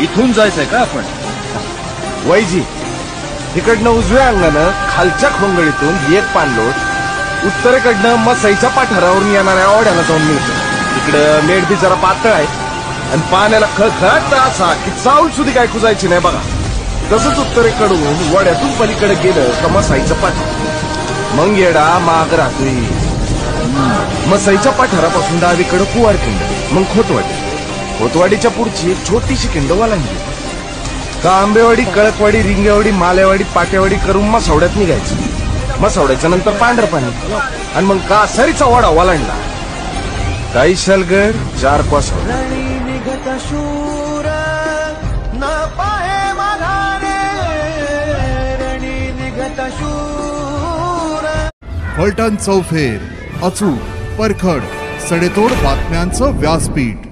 इथून जायचंय का आपण? वैजी इकडनं उजव्या अंगानं खालच्या खोंगळीतून एक पाणलोट, उत्तरेकडनं मसाईच्या पाठरावरून येणाऱ्या ओढ्याला जाऊन मिळतं. इकडं मेठ बी जरा पातळ आहे आणि पाण्याला खळखळाट असा की चावल सुधी काय कुजायची नाही बघा. तसंच उत्तरेकडून वड्यातून पलीकडे गेलं का मसाईचं पाठ, मग येडा माग राहतोय. मसाईच्या पाठरापासून डावीकडं कुवारखिंड, मग खोतवाडी. खोतवाडीच्या पुढची एक छोटीशी खिंड वालांगी का आंबेवाडी, कळकवाडी, रिंगेवाडी, मालेवाडी, पाट्यावाडी करून मसावड्यात निघायचं. मसावड्याच्या नंतर पांढरपाणी आणि मग कासारीचा वाडा वालांडला. काही शलगड, 4 कोसवड. फलटण चौफेर, अचूक, परखड, सडेतोड बातम्यांचं व्यासपीठ.